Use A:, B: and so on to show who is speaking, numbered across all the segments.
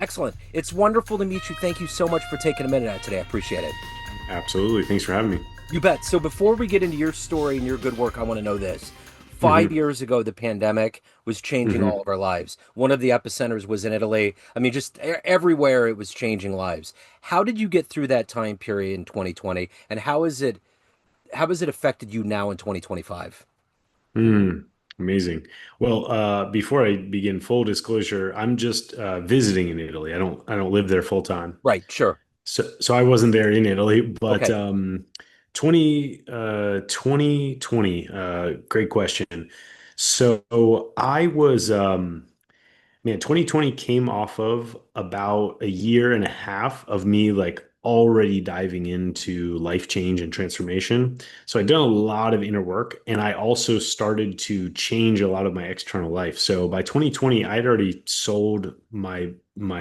A: Excellent. It's wonderful to meet you. Thank you so much for taking a minute out today. I appreciate it.
B: Absolutely. Thanks for having me.
A: You bet. So before we get into your story and your good work, I want to know this. 5 years
B: hmm
A: ago, the pandemic was changing all
B: hmm
A: of our lives. One of the epicenters was in Italy. I mean, just everywhere it was changing lives. How did you get through that time period in 2020, and how has it affected you now in 2025?
B: Amazing. Well, before I begin, full disclosure, I'm just visiting in Italy. I don't live there full time.
A: Right, sure.
B: So I wasn't there in Italy, but
A: Okay.
B: 2020, great question. So I was man, 2020 came off of about a year and a half of me like already diving into life change and transformation. So I'd done a lot of inner work and I also started to change a lot of my external life. So by 2020, I'd already sold my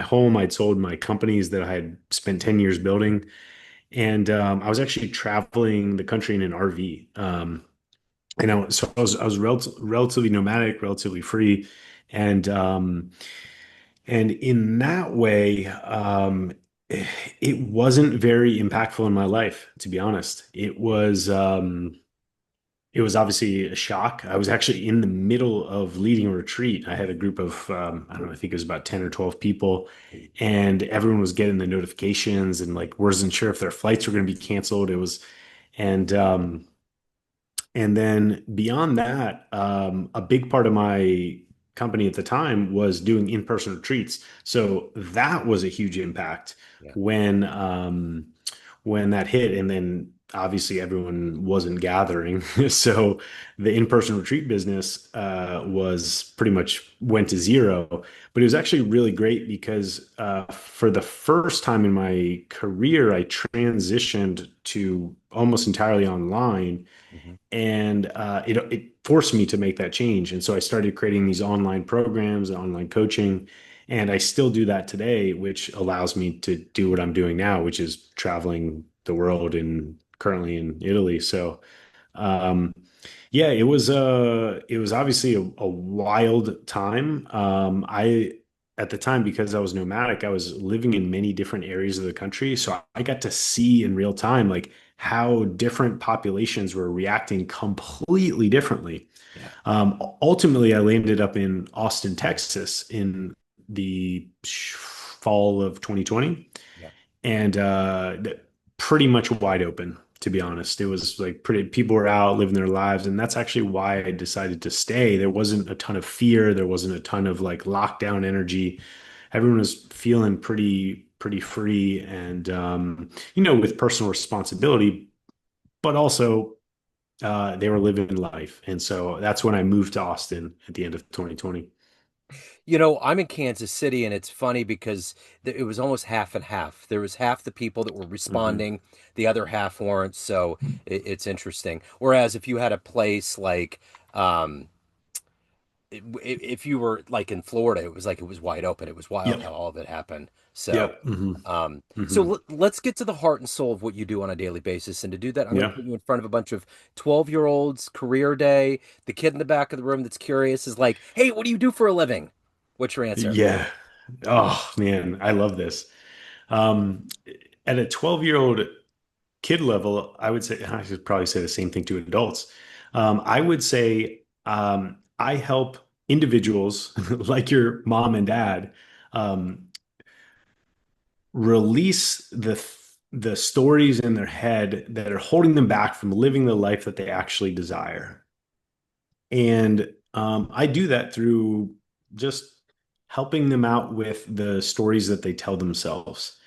B: home, I'd sold my companies that I had spent 10 years building, and I was actually traveling the country in an RV. So I was relatively nomadic, relatively free, and in that way, it wasn't very impactful in my life, to be honest. It was obviously a shock. I was actually in the middle of leading a retreat. I had a group of, I don't know, I think it was about 10 or 12 people, and everyone was getting the notifications and like wasn't sure if their flights were going to be canceled. And, um, and then beyond that, a big part of my company at the time was doing in-person retreats. So that was a huge impact
A: Yeah.
B: when when that hit. And then obviously everyone wasn't gathering. So the in-person retreat business was pretty much went to zero. But it was actually really great because for the first time in my career, I transitioned to almost entirely online,
A: Hmm.
B: and it forced me to make that change. And so I started creating these online programs and online coaching, and I still do that today, which allows me to do what I'm doing now, which is traveling the world and currently in Italy. So um, yeah, it was obviously a wild time. I At the time, because I was nomadic, I was living in many different areas of the country, so I got to see in real time like how different populations were reacting completely differently.
A: Yeah.
B: Ultimately, I landed up in Austin, Texas, in the fall of 2020,
A: Yeah.
B: and pretty much wide open, to be honest. It was like pretty, people were out living their lives, and that's actually why I decided to stay. There wasn't a ton of fear, there wasn't a ton of like lockdown energy. Everyone was feeling pretty free, and with personal responsibility, but also they were living life. And so that's when I moved to Austin at the end of 2020.
A: I'm in Kansas City, and it's funny because it was almost half and half. There was half the people that were
B: hmm
A: responding, the other half weren't. So it's interesting. Whereas if you had a place like, um, if you were like in Florida, it was like it was wide open. It was wild
B: Yep.
A: how all of it happened. So,
B: Yep. hmm
A: so
B: hmm
A: let's get to the heart and soul of what you do on a daily basis. And to do that, I'm going to
B: Yeah.
A: put you in front of a bunch of 12-year-olds, career day. The kid in the back of the room that's curious is like, "Hey, what do you do for a living?" What's your answer?
B: Yeah. Oh man, I love this. Um, at a 12-year-old kid level, I would say I should probably say the same thing to adults. I would say I help individuals like your mom and dad um, release the stories in their head that are holding them back from living the life that they actually desire. And I do that through just helping them out with the stories that they tell themselves.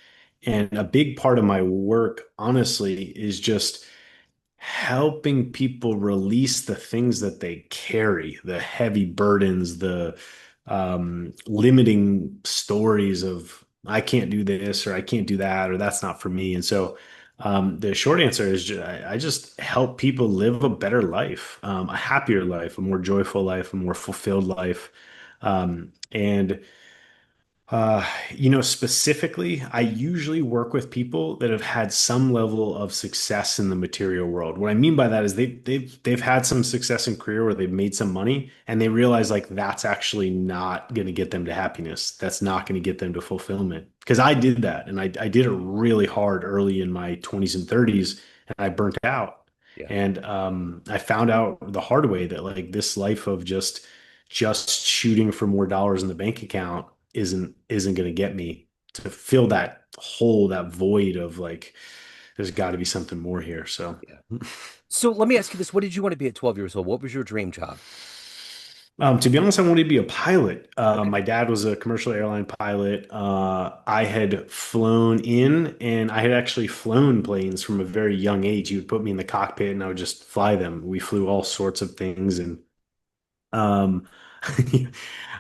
B: And a big part of my work, honestly, is just helping people release the things that they carry, the heavy burdens, the limiting stories of I can't do this or I can't do that or that's not for me. And so the short answer is I just help people live a better life, a happier life, a more joyful life, a more fulfilled life. And Uh, specifically, I usually work with people that have had some level of success in the material world. What I mean by that is they've had some success in career where they've made some money and they realize like that's actually not going to get them to happiness. That's not going to get them to fulfillment. Because I did that and I did it really hard early in my 20s and 30s and I burnt out.
A: Yeah.
B: And I found out the hard way that like this life of just shooting for more dollars in the bank account isn't going to get me to fill that hole, that void of like, there's got to be something more here. So,
A: Yeah. So let me ask you this. What did you want to be at 12 years old? What was your dream job?
B: to be honest, I wanted to be a pilot.
A: Okay.
B: My dad was a commercial airline pilot. I had flown in and I had actually flown planes from a very young age. He would put me in the cockpit and I would just fly them. We flew all sorts of things and Um,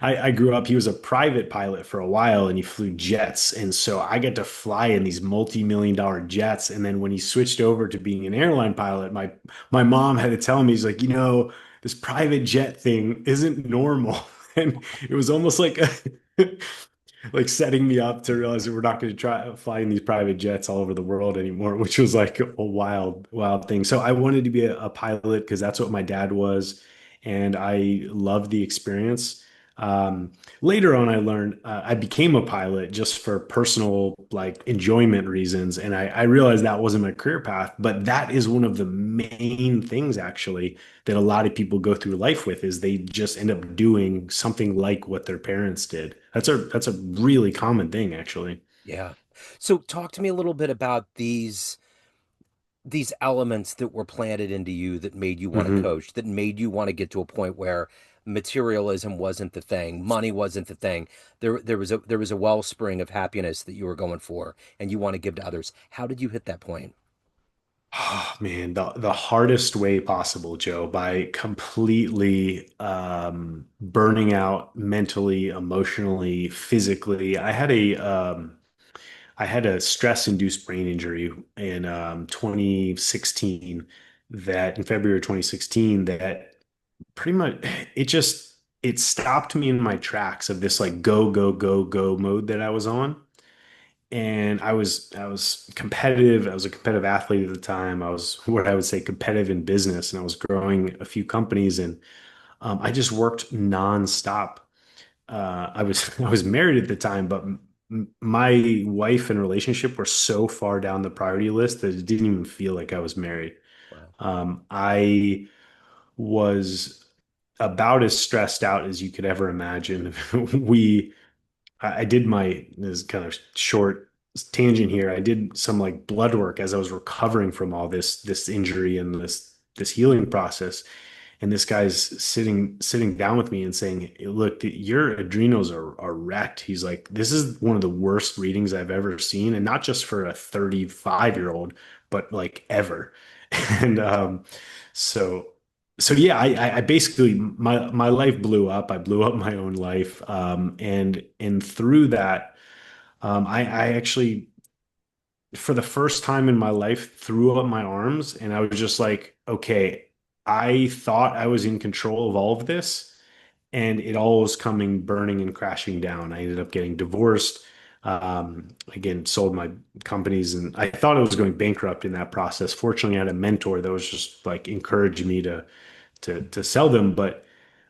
B: I grew up, he was a private pilot for a while and he flew jets. And so I get to fly in these multi-million dollar jets. And then when he switched over to being an airline pilot, my mom had to tell me, he's like, this private jet thing isn't normal. And it was almost like like setting me up to realize that we're not going to try flying these private jets all over the world anymore, which was like a wild, wild thing. So I wanted to be a pilot because that's what my dad was, and I loved the experience. Um, Later on, I learned I became a pilot just for personal like enjoyment reasons, and I realized that wasn't my career path. But that is one of the main things actually that a lot of people go through life with is they just end up doing something like what their parents did. That's a really common thing actually.
A: Yeah. So talk to me a little bit about these elements that were planted into you that made you want to
B: hmm
A: coach, that made you want to get to a point where materialism wasn't the thing, money wasn't the thing. There was a wellspring of happiness that you were going for and you want to give to others. How did you hit that point?
B: Oh man, the hardest way possible, Joe, by completely burning out mentally, emotionally, physically. I had a stress-induced brain injury in 2016 that in February 2016 that pretty much it stopped me in my tracks of this like go, go, go, go mode that I was on. And I was competitive. I was a competitive athlete at the time. I was what I would say competitive in business, and I was growing a few companies, and I just worked nonstop. I was I was married at the time, but my wife and relationship were so far down the priority list that it didn't even feel like I was married.
A: Wow.
B: I was about as stressed out as you could ever imagine. I did this kind of short tangent here. I did some like blood work as I was recovering from all this injury and this healing process. And this guy's sitting down with me and saying, "Look, your adrenals are wrecked." He's like, "This is one of the worst readings I've ever seen, and not just for a 35-year-old, but like ever." And so so yeah, I basically my life blew up. I blew up my own life, and through that, I actually for the first time in my life threw up my arms, and I was just like, okay, I thought I was in control of all of this, and it all was coming burning and crashing down. I ended up getting divorced. Again, sold my companies, and I thought I was going bankrupt in that process. Fortunately, I had a mentor that was just like encouraging me to sell them, but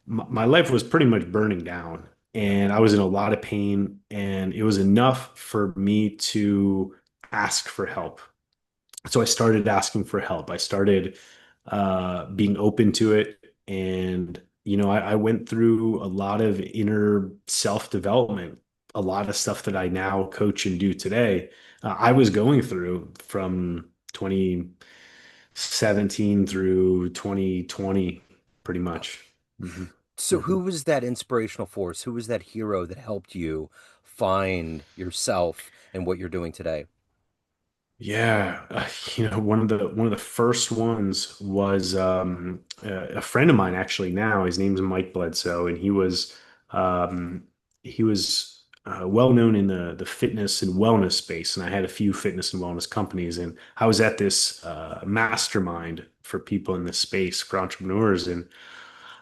B: my life was pretty much burning down
A: Yeah.
B: and I was in a lot of pain and it was enough for me to ask for help. So I started asking for help. I started being open to it. And, I went through a lot of inner self-development, a lot of stuff that I now coach and do today. I was going through from 2017 through 2020, pretty
A: Wow.
B: much. hmm
A: So who was that inspirational force? Who was that hero that helped you find yourself and what you're doing today?
B: Yeah, one of the first ones was a friend of mine actually now. His name's Mike Bledsoe, and he was well known in the fitness and wellness space. And I had a few fitness and wellness companies, and I was at this mastermind for people in this space for entrepreneurs. And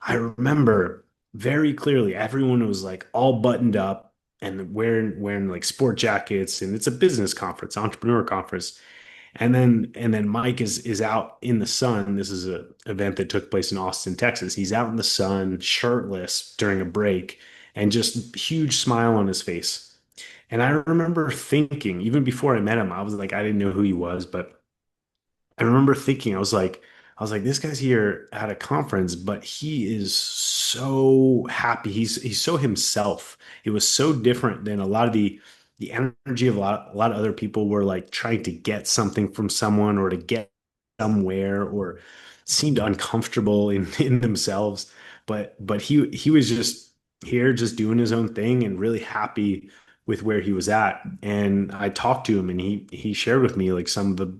B: I remember very clearly everyone was like all buttoned up. and wearing like sport jackets, and it's a business conference, entrepreneur conference. And then Mike is out in the sun. This is a event that took place in Austin, Texas. He's out in the sun, shirtless during a break, and just huge smile on his face. And I remember thinking, even before I met him, I was like, I didn't know who he was, but I remember thinking, I was like, this guy's here at a conference, but he is so happy. He's so himself. It was so different than a lot of the energy of a lot of other people were like trying to get something from someone or to get somewhere or seemed uncomfortable in themselves. But he was just here, just doing his own thing and really happy with where he was at. And I talked to him, and he shared with me like some of the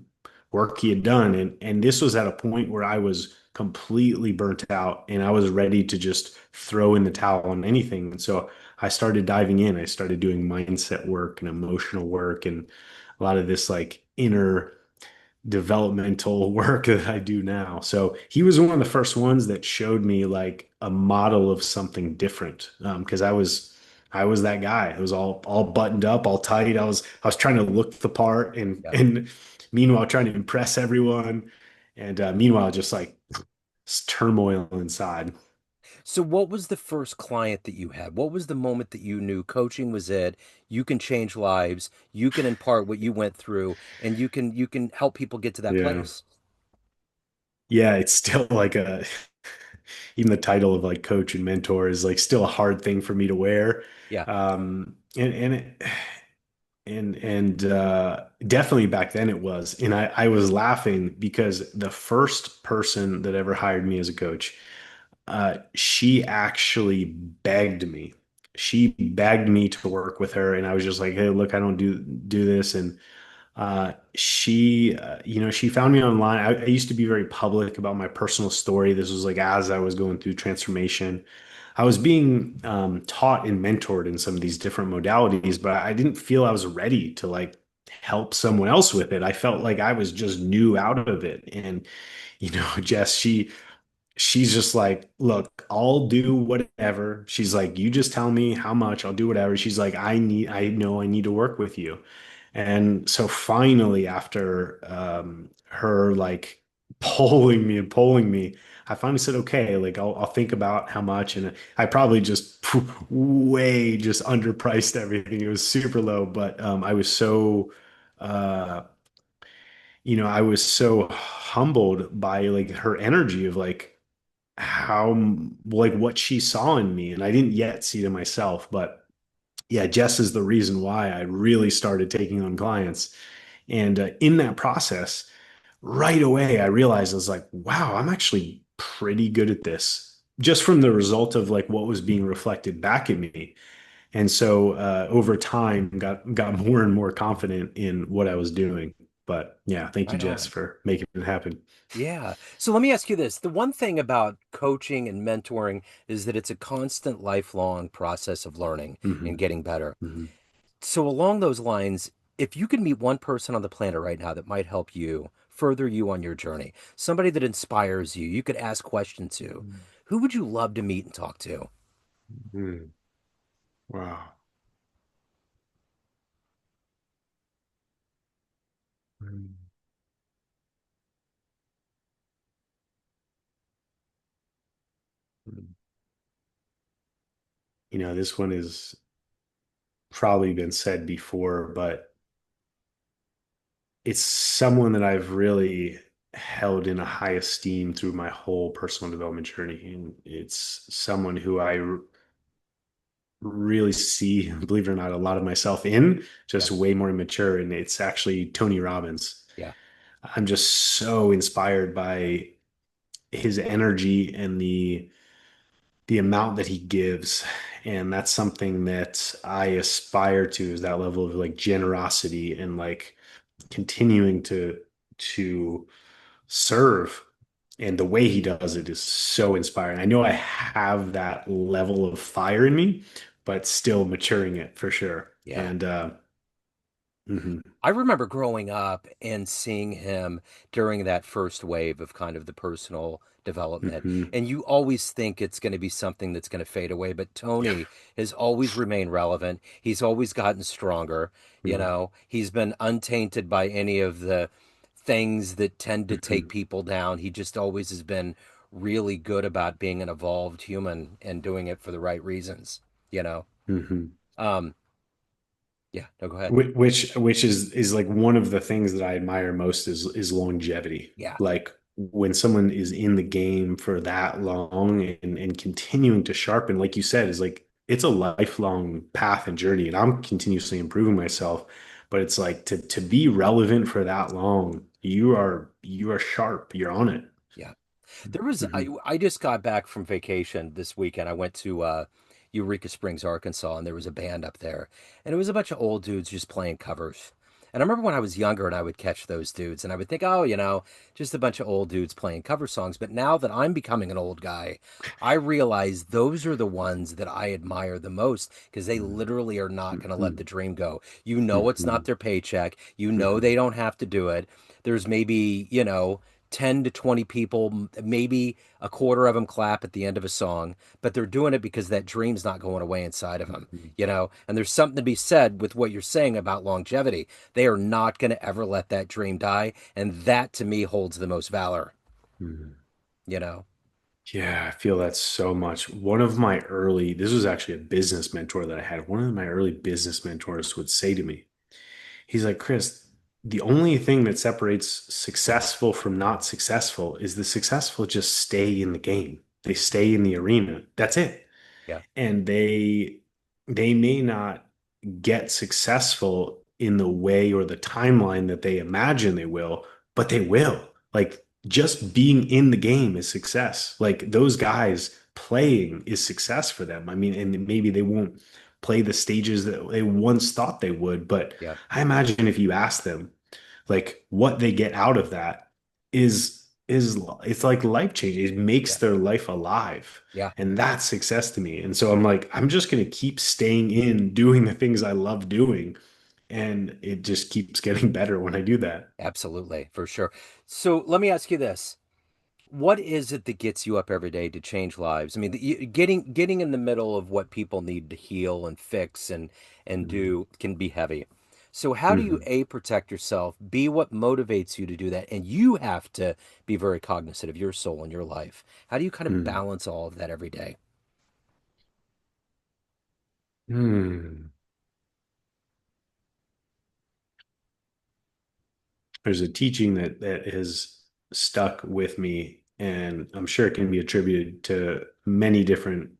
B: work he had done. And this was at a point where I was completely burnt out and I was ready to just throw in the towel on anything. And so I started diving in. I started doing mindset work and emotional work and a lot of this like inner developmental work that I do now. So he was one of the first ones that showed me like a model of something different. Because I was that guy. I was all buttoned up, all tight. I was trying to look the part
A: Yeah.
B: and meanwhile trying to impress everyone. And meanwhile just like turmoil inside.
A: So what was the first client that you had? What was the moment that you knew coaching was it? You can change lives, you can impart what you went through, and you can help people get to that
B: Yeah.
A: place.
B: Yeah, it's still like a even the title of like coach and mentor is like still a hard thing for me to wear.
A: Yeah.
B: And definitely back then it was. And I was laughing because the first person that ever hired me as a coach, she actually begged me. She begged me to work with her, and I was just like, "Hey, look, I don't do this." And she found me online. I used to be very public about my personal story. This was like as I was going through transformation. I was being taught and mentored in some of these different modalities, but I didn't feel I was ready to like help someone else with it. I felt like I was just new out of it. And, Jess, she's just like, look, I'll do whatever. She's like, you just tell me how much, I'll do whatever. She's like, I know I need to work with you. And so finally, after her like polling me, I finally said, okay, like I'll think about how much. And I probably just way just underpriced everything. It was super low, but uh, I was so humbled by like her energy of like how like what she saw in me. And I didn't yet see it in myself, but yeah, Jess is the reason why I really started taking on clients. And in that process, right away, I realized I was like, wow, I'm actually pretty good at this just from the result of like what was being reflected back at me. And so over time, got more and more confident in what I was doing. But yeah, thank you,
A: Right
B: Jess,
A: on.
B: for making it happen.
A: Yeah. So let me ask you this. The one thing about coaching and mentoring is that it's a constant lifelong process of learning and
B: Hmm.
A: getting better.
B: Hmm.
A: So along those lines, if you could meet one person on the planet right now that might help you, further you on your journey, somebody that inspires you, you could ask questions to, who would you love to meet and talk to?
B: Hmm. Wow. Hmm. This one has probably been said before, but it's someone that I've really held in a high esteem through my whole personal development journey. And it's someone who really see, believe it or not, a lot of myself in,
A: Yeah.
B: just way more immature. And it's actually Tony Robbins.
A: Yeah.
B: I'm just so inspired by his energy and the amount that he gives. And that's something that I aspire to, is that level of like generosity and like continuing to serve. And the way he does it is so inspiring. I know I have that level of fire in me, but still maturing it for sure.
A: Yeah.
B: And mhm.
A: I remember growing up and seeing him during that first wave of kind of the personal development.
B: Hmm.
A: And you always think it's going to be something that's going to fade away, but Tony has always remained relevant. He's always gotten stronger. You
B: Hmm.
A: know, he's been untainted by any of the things that tend to take
B: Hmm.
A: people down. He just always has been really good about being an evolved human and doing it for the right reasons, you know.
B: Hmm.
A: Um, yeah, no, go ahead.
B: Which is like one of the things that I admire most is longevity.
A: Yeah,
B: Like when someone is in the game for that long and continuing to sharpen, like you said, is like it's a lifelong path and journey, and I'm continuously improving myself. But it's like to be relevant for that long, you are sharp, you're on it.
A: yeah. There was
B: Hmm.
A: I just got back from vacation this weekend. I went to Eureka Springs, Arkansas, and there was a band up there, and it was a bunch of old dudes just playing covers. And I remember when I was younger and I would catch those dudes and I would think, oh, you know, just a bunch of old dudes playing cover songs. But now that I'm becoming an old guy, I realize those are the ones that I admire the most because they literally are not going to let the
B: Hmm.
A: dream go. You know, it's not
B: Hmm.
A: their paycheck. You know,
B: Hmm.
A: they don't have to do it. There's maybe, you know, 10 to 20 people, maybe a quarter of them clap at the end of a song, but they're doing it because that dream's not going away inside of them,
B: Hmm.
A: you know? And there's something to be said with what you're saying about longevity. They are not going to ever let that dream die. And that to me holds the most valor,
B: Hmm.
A: you know?
B: Yeah, I feel that so much. This was actually a business mentor that I had. One of my early business mentors would say to me, he's like, Chris, the only thing that separates successful from not successful is the successful just stay in the game. They stay in the arena. That's it.
A: Yeah,
B: And they may not get successful in the way or the timeline that they imagine they will, but they will. Like just being in the game is success. Like those guys playing is success for them. I mean, and maybe they won't play the stages that they once thought they would, but
A: yeah,
B: I imagine if you ask them like what they get out of that is it's like life changing. It makes
A: yeah,
B: their life alive.
A: yeah.
B: And that's success to me. And so I'm like, I'm just going to keep staying in doing the things I love doing. And it just keeps getting better when I do that.
A: Absolutely, for sure. So let me ask you this. What is it that gets you up every day to change lives? I mean, getting in the middle of what people need to heal and fix and
B: Mhm.
A: do can be heavy. So how do you
B: Mhm.
A: A, protect yourself, B, what motivates you to do that? And you have to be very cognizant of your soul and your life. How do you kind of
B: Mhm.
A: balance all of that every day?
B: Hmm. There's a teaching that has stuck with me, and I'm sure it can be attributed to many different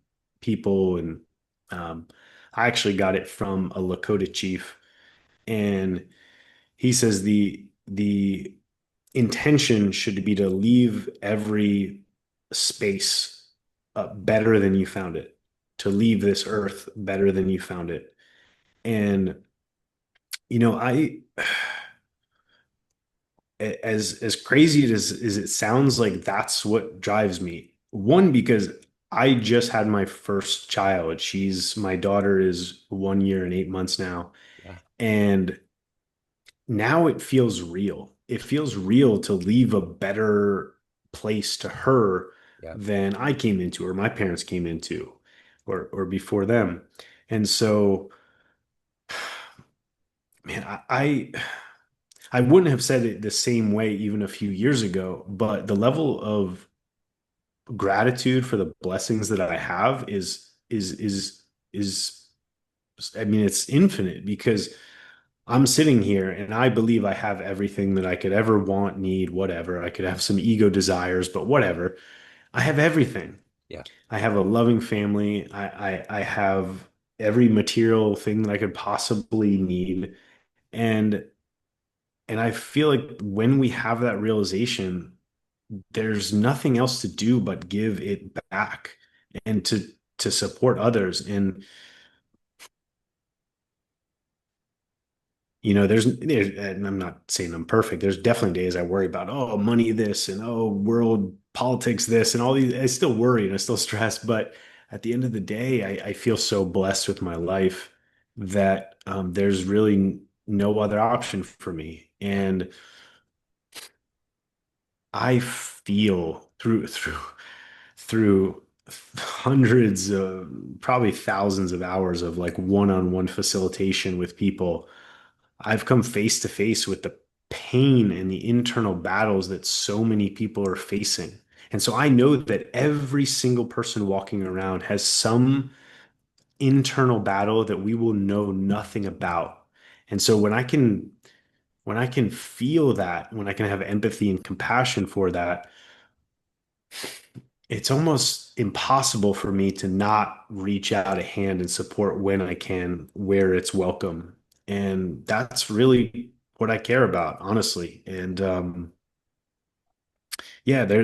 B: people. And um, I actually got it from a Lakota chief, and he says the intention should be to leave every space better than you found it, to leave this earth better than you found it. And I as crazy as it sounds, like that's what drives me. One, because I just had my first child. My daughter is 1 year and 8 months now.
A: Yeah,
B: And now it feels real. It feels real to leave a better place to her
A: yeah,
B: than I came into or my parents came into or before them. And so, man, I wouldn't have said it the same way even a few years ago, but the level of gratitude for the blessings that I have is I mean, it's infinite because I'm sitting here and I believe I have everything that I could ever want, need, whatever. I could have some ego desires, but whatever. I have everything.
A: yeah,
B: I have a loving family. I have every material thing that I could possibly need. And and I feel like when we have that realization, there's nothing else to do but give it back and to support others. And and I'm not saying I'm perfect. There's definitely days I worry about, oh, money this and oh, world politics this and all these. I still worry and I still stress, but at the end of the day, I feel so blessed with my life that there's really no other option for me.
A: yeah,
B: And I feel through through hundreds of probably thousands of hours of like one-on-one facilitation with people, I've come face to face with the pain and the internal battles that so many people are facing. And so I know that every single person walking around has some internal battle that we will know nothing about. And so when I can feel that, when I can have empathy and compassion for that, it's almost impossible for me to not reach out a hand and support when I can, where it's welcome. And that's really what I care about, honestly. And yeah, there,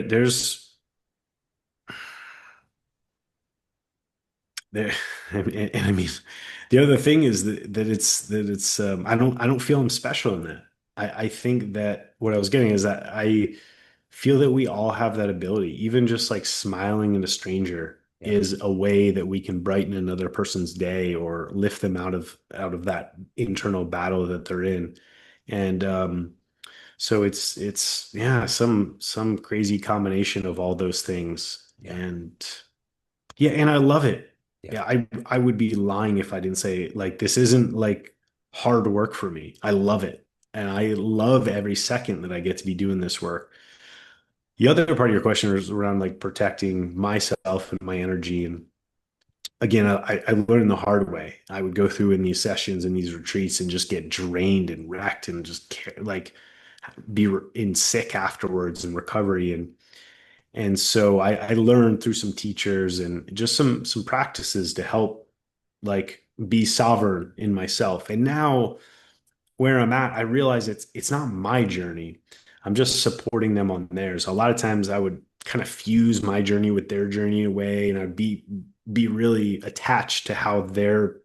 B: and I mean, the other thing is that I don't feel I'm special in that. I think that what I was getting is that I feel that we all have that ability. Even just like smiling at a stranger
A: Yeah.
B: is a way that we can brighten another person's day or lift them out of that internal battle that they're in. And so it's yeah, some crazy combination of all those things.
A: Yeah.
B: And yeah, and I love it.
A: Yeah.
B: Yeah, I would be lying if I didn't say like this isn't like hard work for me. I love it. And I love every second that I get to be doing this work. The other part of your question was around like protecting myself and my energy. And again, I learned the hard way. I would go through in these sessions and these retreats and just get drained and wrecked and just like in sick afterwards and recovery. And so I learned through some teachers and just some practices to help like be sovereign in myself. And now where I'm at, I realize it's not my journey. I'm just supporting them on theirs. A lot of times I would kind of fuse my journey with their journey away, and I'd be really attached to how their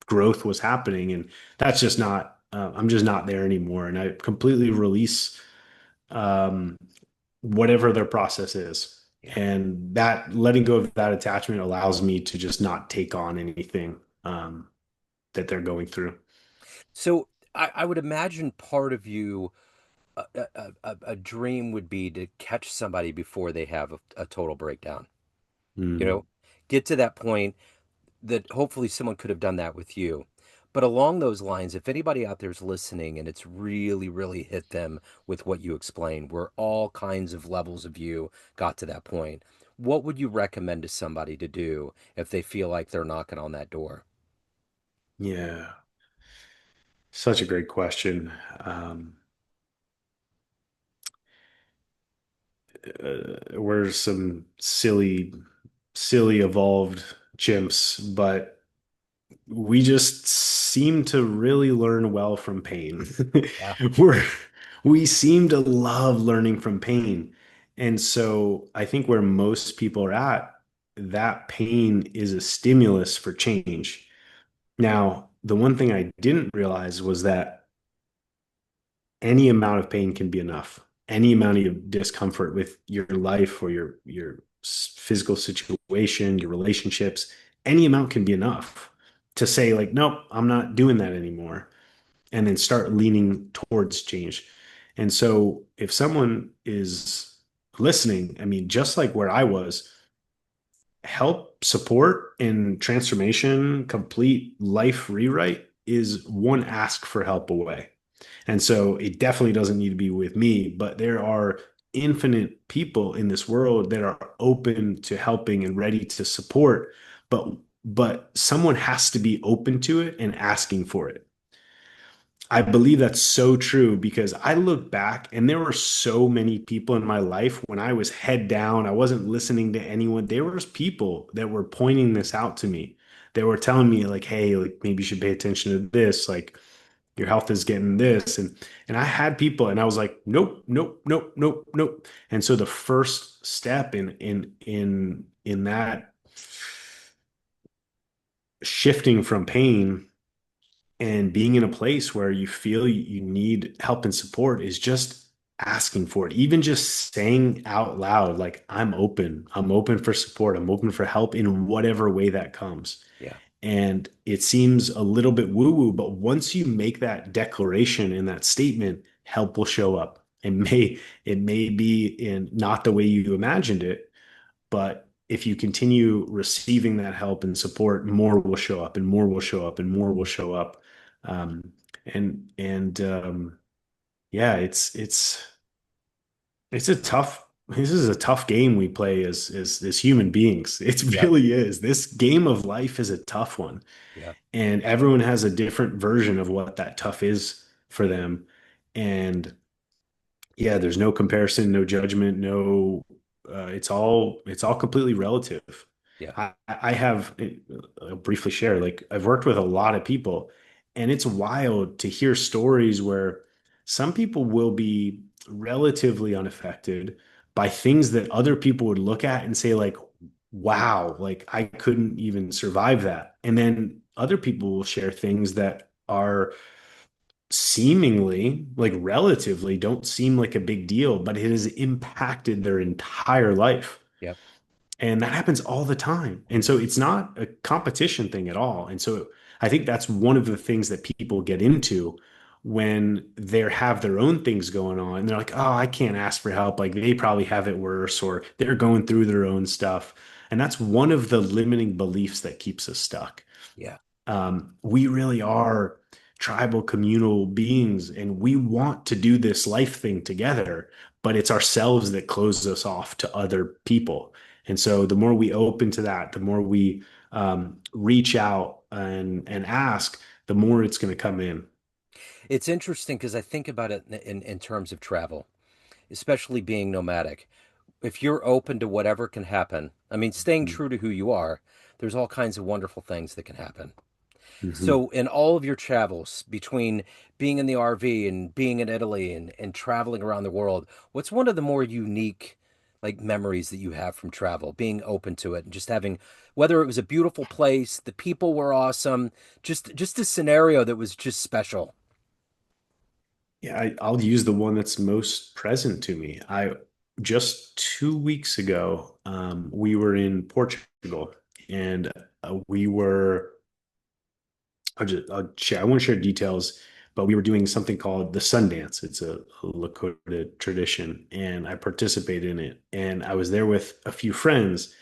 B: growth was happening. And that's just not I'm just not there anymore. And I completely release um, whatever their process is.
A: Yeah.
B: And that letting go of that attachment allows me to just not take on anything that they're going through.
A: So I would imagine part of you, a dream would be to catch somebody before they have a total breakdown. You
B: Mm.
A: know, get to that point that hopefully someone could have done that with you. But along those lines, if anybody out there is listening and it's really, really hit them with what you explained, where all kinds of levels of you got to that point, what would you recommend to somebody to do if they feel like they're knocking on that door?
B: Yeah. Such a great question. Um, we're some silly evolved chimps, but we just seem to really learn well from pain.
A: Yeah.
B: We're we seem to love learning from pain. And so I think where most people are at, that pain is a stimulus for change. Now, the one thing I didn't realize was that any amount of pain can be enough. Any amount of discomfort with your life or your physical situation, your relationships, any amount can be enough to say like, nope, I'm not doing that anymore, and then start leaning towards change. And so if someone is listening, I mean, just like where I was, help support and transformation, complete life rewrite is one ask for help away. And so it definitely doesn't need to be with me, but there are infinite people in this world that are open to helping and ready to support, but someone has to be open to it and asking for it. I believe that's so true because I look back and there were so many people in my life when I was head down, I wasn't listening to anyone. There was people that were pointing this out to me. They were telling me like, "Hey, like maybe you should pay attention to this. Like your health is getting this." And I had people and I was like, "Nope, nope, nope, nope, nope." And so the first step in that shifting from pain and being in a place where you feel you need help and support is just asking for it. Even just saying out loud, like, I'm open for support, I'm open for help in whatever way that comes.
A: Yeah.
B: And it seems a little bit woo woo, but once you make that declaration and that statement, help will show up. It may be in not the way you imagined it, but if you continue receiving that help and support, more will show up and more will show up and more will show up. Um, and yeah, it's a tough, this is a tough game we play as human beings. It
A: Yep.
B: really is. This game of life is a tough one.
A: Yep.
B: And everyone has a different version of what that tough is for them. And yeah, there's no comparison, no judgment, no, it's all completely relative.
A: Yep.
B: I have, I'll briefly share, like I've worked with a lot of people, and it's wild to hear stories where some people will be relatively unaffected by things that other people would look at and say like, wow, like I couldn't even survive that. And then other people will share things that are seemingly, like relatively, don't seem like a big deal, but it has impacted their entire life.
A: Yep.
B: And that happens all the time. And so it's not a competition thing at all. And so I think that's one of the things that people get into when they have their own things going on. And they're like, oh, I can't ask for help. Like they probably have it worse, or they're going through their own stuff. And that's one of the limiting beliefs that keeps us stuck.
A: Yeah.
B: We really are tribal communal beings, and we want to do this life thing together, but it's ourselves that closes us off to other people. And so the more we open to that, the more we reach out and ask, the more it's going to come in.
A: It's interesting because I think about it in terms of travel, especially being nomadic. If you're open to whatever can happen, I mean, staying true to who you are, there's all kinds of wonderful things that can happen.
B: Mhm.
A: So, in all of your travels between being in the RV and being in Italy and traveling around the world, what's one of the more unique like memories that you have from travel, being open to it and just having whether it was a beautiful place, the people were awesome, just a scenario that was just special.
B: Yeah, I'll use the one that's most present to me. I just 2 weeks ago, we were in Portugal, and we were I'll share. I won't share details, but we were doing something called the Sundance. It's a Lakota tradition, and I participated in it. And I was there with a few friends,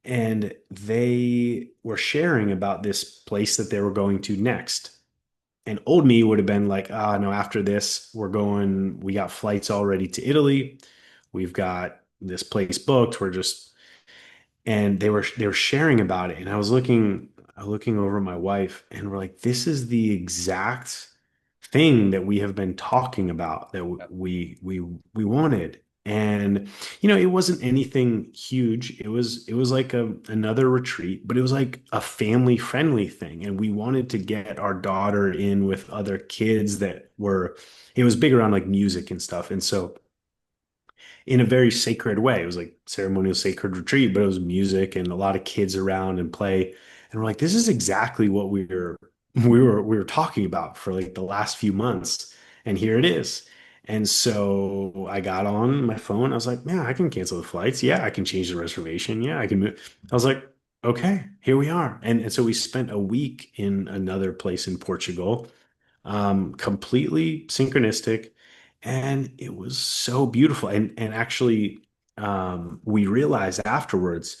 B: and they were sharing about this place that they were going to next. And old me would have been like, ah, no, after this, we got flights already to Italy. We've got this place booked. And they were sharing about it, and I was looking over at my wife, and we're like, this is the exact thing that we have been talking about, that we wanted. And it wasn't anything huge. It was like another retreat, but it was like a family friendly thing, and we wanted to get our daughter in with other kids that were, it was big around like music and stuff. And so in a very sacred way. It was like ceremonial sacred retreat, but it was music and a lot of kids around and play. And we're like, this is exactly what we were talking about for like the last few months. And here it is. And so I got on my phone. I was like, man, I can cancel the flights. Yeah, I can change the reservation. Yeah, I can move. I was like, okay, here we are. And so we spent a week in another place in Portugal, completely synchronistic, and it was so beautiful. And actually, we realized afterwards,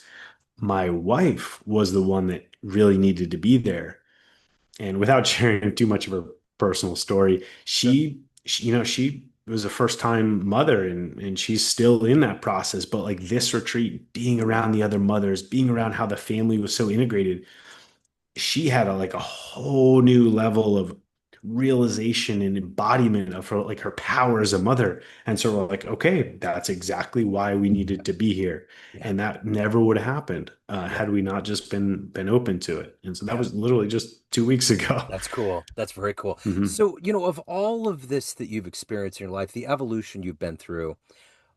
B: my wife was the one that really needed to be there. And without sharing too much of her personal story,
A: Sure.
B: she was a first time mother, and she's still in that process. But like this retreat, being around the other mothers, being around how the family was so integrated, she had like a whole new level of realization and embodiment of her, like her power as a mother. And so we're like, okay, that's exactly why we needed to be here.
A: Yeah.
B: And that never would have happened
A: Yeah.
B: had we not just been open to it. And so that
A: Yeah.
B: was literally just 2 weeks ago.
A: That's cool. That's very cool.
B: Mhm.
A: So, of all of this that you've experienced in your life, the evolution you've been through,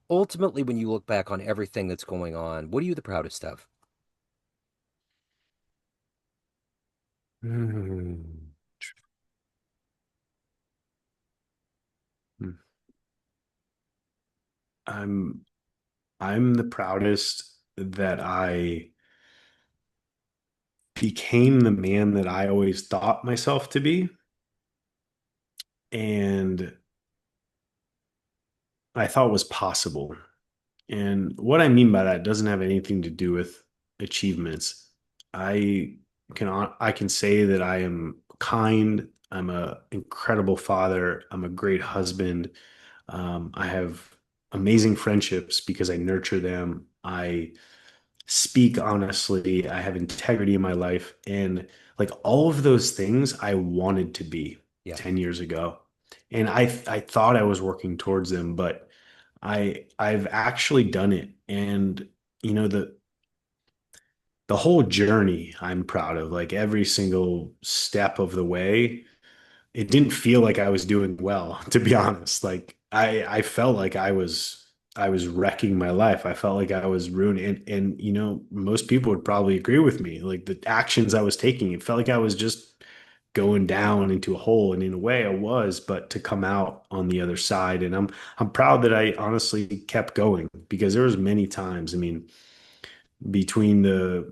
A: ultimately, when you look back on everything that's going on, what are you the proudest of?
B: Hmm. I'm I'm the proudest that I became the man that I always thought myself to be. And I thought was possible. And what I mean by that doesn't have anything to do with achievements. I I can say that I am kind, I'm a incredible father, I'm a great husband. I have amazing friendships because I nurture them. I speak honestly, I have integrity in my life, and like all of those things I wanted to be
A: Yeah.
B: 10 years ago. And I thought I was working towards them, but I've actually done it. And you know, the whole journey I'm proud of, like every single step of the way. It didn't feel like I was doing well, to be honest. Like I felt like I was wrecking my life. I felt like I was ruining and you know, most people would probably agree with me. Like the actions I was taking, it felt like I was just going down into a hole. And in a way I was, but to come out on the other side. And I'm proud that I honestly kept going because there was many times, I mean, between the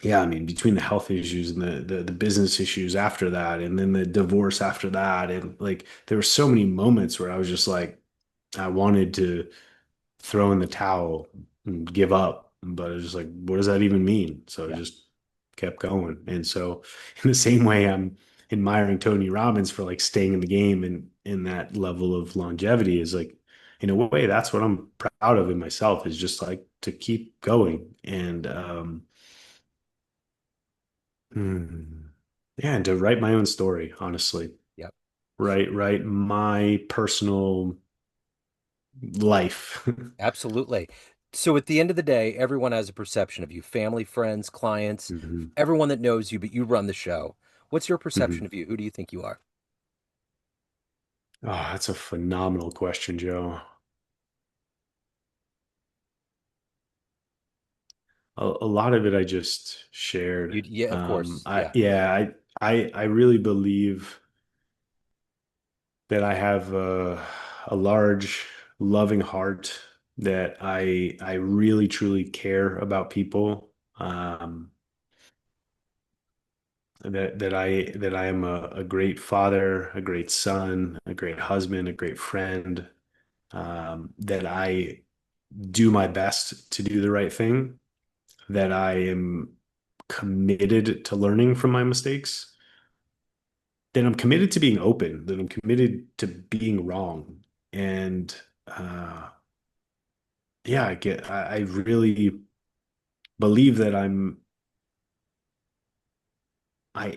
B: yeah, I mean, between the health issues and the business issues after that, and then the divorce after that, and like there were so many moments where I was just like, I wanted to throw in the towel and give up, but I was just like, what does that even mean? So I
A: Yeah.
B: just kept going. And so, in the same way, I'm admiring Tony Robbins for like staying in the game and in that level of longevity is like, in a way, that's what I'm proud of in myself is just like to keep going and Hmm. Yeah, and to write my own story, honestly.
A: Yeah.
B: Write my personal life.
A: Absolutely. So at the end of the day, everyone has a perception of you, family, friends, clients,
B: hmm
A: everyone that knows you, but you run the show. What's your perception
B: hmm
A: of you? Who do you think you are?
B: Oh, that's a phenomenal question, Joe. A lot of it I just shared.
A: Yeah, of course.
B: I
A: Yeah.
B: yeah, I really believe that I have a large, loving heart that I really truly care about people. That I am a great father, a great son, a great husband, a great friend, that I do my best to do the right thing, that I am committed to learning from my mistakes, that I'm committed to being open, that I'm committed to being wrong. And yeah, I really believe that I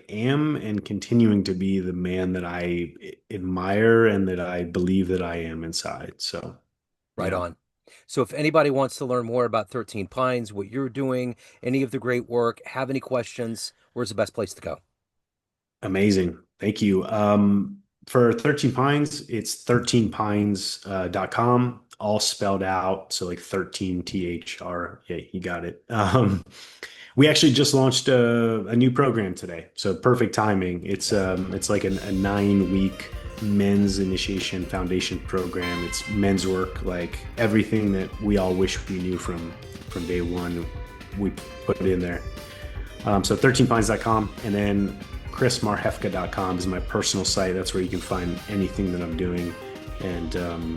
B: am and continuing to be the man that I admire and that I believe that I am inside. So,
A: Right
B: yeah,
A: on. So if anybody wants to learn more about 13 Pines, what you're doing, any of the great work, have any questions, where's the best place to go?
B: amazing. Thank you. For 13 Pines, it's 13pines.com, all spelled out. So like 13 THR. Yeah, you got it. We actually just launched a new program today, so perfect timing. It's like a 9 week men's initiation foundation program. It's men's work, like everything that we all wish we knew from day one. We put it in there. So 13pines.com, and then chrismarhefka.com is my personal site. That's where you can find anything that I'm doing. And I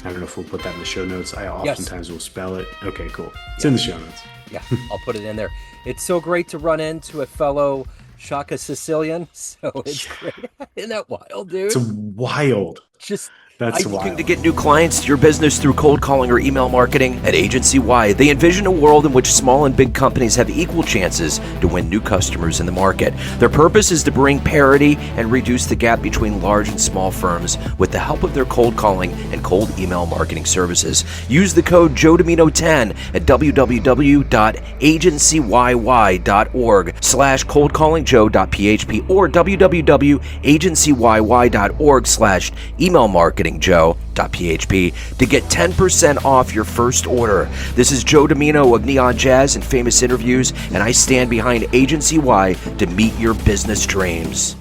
B: don't know if we'll put that in the show notes. I
A: Yes.
B: oftentimes will spell it. Okay, cool. It's
A: Yeah.
B: in the show notes.
A: Yeah. I'll put it in there. It's so great to run into a fellow Shaka Sicilian. So it's great. Isn't that wild,
B: It's
A: dude?
B: wild.
A: Just
B: That's
A: looking to
B: wild.
A: get new clients to your business through cold calling or email marketing. At Agency Y, they envision a world in which small and big companies have equal chances to win new customers in the market. Their purpose is to bring parity and reduce the gap between large and small firms with the help of their cold calling and cold email marketing services. Use the code Joe Dimino 10 at www.agencyyy.org/coldcallingjoe.php or www.agencyyy.org/emailmarketingjoe.php to get 10% off your first order. This is Joe Dimino of Neon Jazz and Famous Interviews, and I stand behind Agency Y to meet your business dreams.